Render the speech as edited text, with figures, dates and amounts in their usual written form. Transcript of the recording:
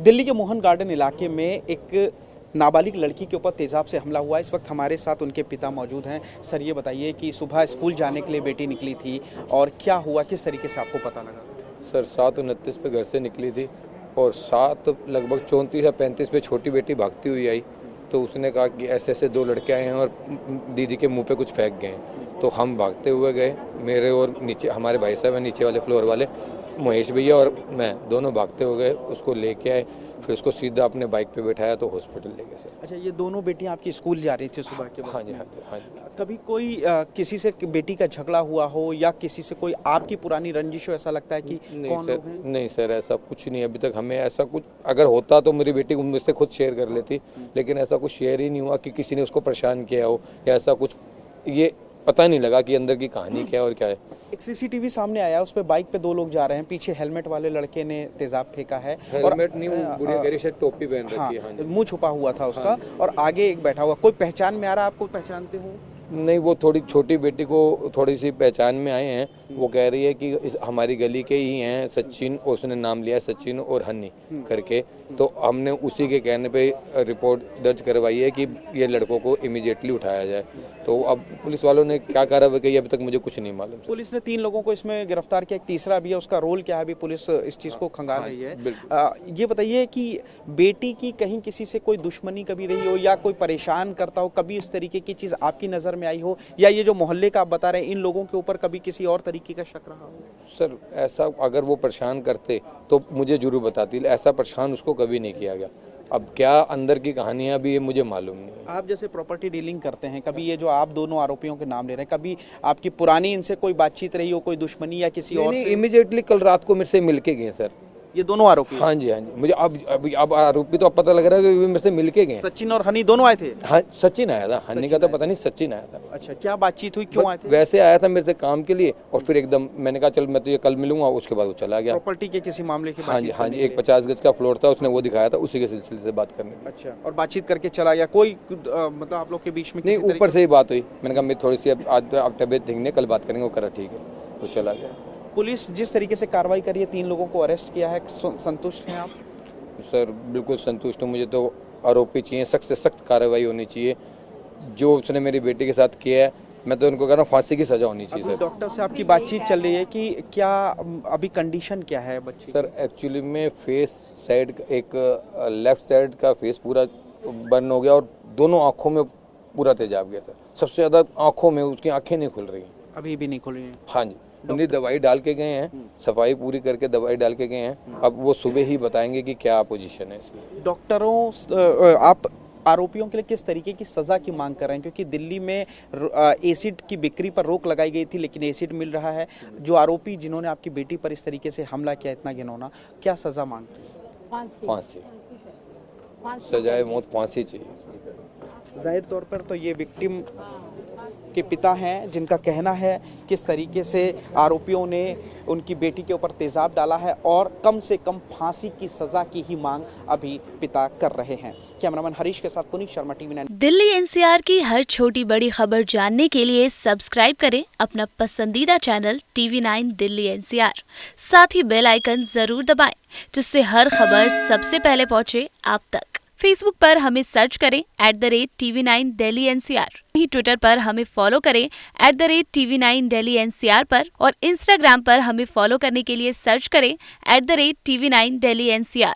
दिल्ली के मोहन गार्डन इलाके में एक नाबालिग लड़की के ऊपर तेजाब से हमला हुआ है। इस वक्त हमारे साथ उनके पिता मौजूद हैं। सर, ये बताइए कि सुबह स्कूल जाने के लिए बेटी निकली थी और क्या हुआ, किस तरीके से आपको पता लगा? सर 7:29 पे घर से निकली थी और 7 लगभग 34 या 35 पे छोटी बेटी भागती हुई आई। तो उसने कहा कि ऐसे ऐसे 2 लड़के आए हैं और दीदी के मुंह पे कुछ फेंक गए हैं। तो हम भागते हुए गए, मेरे और नीचे हमारे भाई साहब हैं, नीचे वाले फ्लोर वाले महेश भैया और मैं दोनों भागते हुए गए, उसको लेके आए, फिर उसको सीधा अपने बाइक पे बैठाया तो हॉस्पिटल ले गए। सर अच्छा, ये दोनों बेटियां आपकी स्कूल जा रही थी सुबह के वक्त? हाँ जी, हाँ जी, हाँ जी। कभी कोई किसी से बेटी का झगड़ा हुआ हो या किसी से कोई आपकी पुरानी रंजिश हो, ऐसा लगता है कि नहीं कौन सर, लोग हैं? नहीं सर, ऐसा कुछ नहीं। अभी तक हमें ऐसा कुछ, अगर होता तो मेरी बेटी मुझसे खुद शेयर कर लेती, लेकिन ऐसा कुछ शेयर ही नहीं हुआ कि किसी ने उसको परेशान किया हो या ऐसा कुछ। ये पता नहीं लगा कि अंदर की कहानी क्या है और क्या है। एक सीसीटीवी सामने आया, उस पे बाइक पे 2 लोग जा रहे हैं, पीछे हेलमेट वाले लड़के ने तेजाब फेंका है। हेलमेट नहीं, वो बुढ़िया गरी से टोपी पहन रखी है। हाँ जी, मुंह छुपा हुआ था उसका। और आगे एक बैठा हुआ, कोई पहचान में आ रहा? आपको पहचानते हो? नहीं, वो थोड़ी छोटी बेटी को थोड़ी सी पहचान में आए हैं। वो कह रही है कि हमारी गली के ही हैं सचिन, उसने नाम लिया सचिन और हनी करके। तो हमने उसी के कहने पे रिपोर्ट दर्ज करवाई है कि ये लड़कों को इमीडिएटली उठाया जाए। तो अब पुलिस वालों ने क्या कार्रवाई की अभी तक मुझे कुछ नहीं मालूम। पुलिस ने 3 लोगों को इसमें गिरफ्तार किया, एक तीसरा भी है, उसका रोल क्या है अभी पुलिस इस चीज को खंगाल रही है। ये बताइए कि बेटी की कहीं किसी से कोई दुश्मनी कभी रही हो या कोई परेशान करता हो, कभी इस तरीके की चीज आपकी नजर में आई हो, या ये जो मोहल्ले का आप बता रहे हैं इन लोगों के ऊपर कभी किसी और तरीके का शक रहा हो? सर ऐसा अगर वो परेशान करते तो मुझे जरूर बताती, ऐसा परेशान उसको कभी नहीं किया गया। अब क्या अंदर की कहानी है अभी ये मुझे मालूम नहीं। आप जैसे प्रॉपर्टी डीलिंग करते हैं, कभी ये जो आप दोनों आरोपियों के नाम ले रहे हैं, कभी आपकी पुरानी इनसे कोई बातचीत रही हो, कोई दुश्मनी या किसी और से? इमीडिएटली कल रात को मेरे से मिल के गए सर, ये दोनों आरोपी? हाँ जी, हाँ जी। मुझे अब आरोपी तो अब पता लग रहा है कि मेरे से मिल के गए। सचिन और हनी दोनों आए थे? हाँ, सचिन आया था, हनी का तो पता नहीं, सचिन आया था। अच्छा, क्या बातचीत हुई, क्यों आए थे? वैसे आया था मेरे से काम के लिए और फिर एकदम मैंने कहा चल मैं तो ये कल मिलूंगा, उसके बाद वो चला गया। प्रॉपर्टी के किसी मामले की? हाँ जी, हाँ जी, एक 50 गज का फ्लोर था, उसने वो दिखाया था, उसी के सिलसिले से बात करने। अच्छा, और बातचीत करके चला गया? कोई मतलब आप लोग के बीच में? नहीं, ऊपर से ही बात हुई। मैंने कहा मेरी थोड़ी सी आज तबियत ठीक नहीं, कल बात करेंगे। वो करा ठीक है, वो चला गया। पुलिस जिस तरीके से कार्रवाई करी है, 3 लोगों को अरेस्ट किया है, संतुष्ट हैं आप? सर बिल्कुल संतुष्ट हूँ। मुझे तो आरोपी चाहिए, सख्त से सख्त कार्रवाई होनी चाहिए। जो उसने मेरी बेटी के साथ किया है, मैं तो उनको कह रहा हूँ फांसी की सजा होनी चाहिए। सर डॉक्टर से आपकी बातचीत चल रही है कि क्या अभी कंडीशन क्या है बच्चे? सर एक्चुअली में फेस साइड, एक लेफ्ट साइड का फेस पूरा बर्न हो गया और दोनों आँखों में पूरा तेजाब गया। सर सबसे ज़्यादा आँखों में, उसकी आँखें नहीं खुल रही हैं। अभी भी नहीं खुल रही हैं? हाँ जी, उन्हें दवाई डाल के गए हैं, सफाई पूरी करके दवाई डाल के गए हैं। अब वो सुबह ही बताएंगे कि क्या पोजीशन है इसमें। डॉक्टरों, आप आरोपियों के लिए किस तरीके की सजा की मांग कर रहे हैं? क्योंकि दिल्ली में एसिड की बिक्री पर रोक लगाई गई थी, लेकिन एसिड मिल रहा है। जो आरोपी जिन्होंने आपकी बेटी पर इस तरीके से हमला किया, इतना घिनौना, क्या सजा मांगते हैं? फांसी, सजाए मौत, फांसी चाहिए। जाहिर तौर पर तो ये विक्टिम के पिता हैं, जिनका कहना है किस तरीके से आरोपियों ने उनकी बेटी के ऊपर तेजाब डाला है और कम से कम फांसी की सजा की ही मांग अभी पिता कर रहे हैं। कैमरामैन हरीश के साथ पुनीत शर्मा, TV9 दिल्ली NCR की हर छोटी बड़ी खबर जानने के लिए सब्सक्राइब करें अपना पसंदीदा चैनल TV9 दिल्ली NCR। साथ ही बेल आइकन जरूर दबाएं, जिससे हर खबर सबसे पहले पहुंचे आप तक। फेसबुक पर हमें सर्च करें @TV9 दिल्ली NCR। ही ट्विटर पर हमें फॉलो करें @TV9 दिल्ली NCR पर, और इंस्टाग्राम पर हमें फॉलो करने के लिए सर्च करें @TV9 दिल्ली NCR।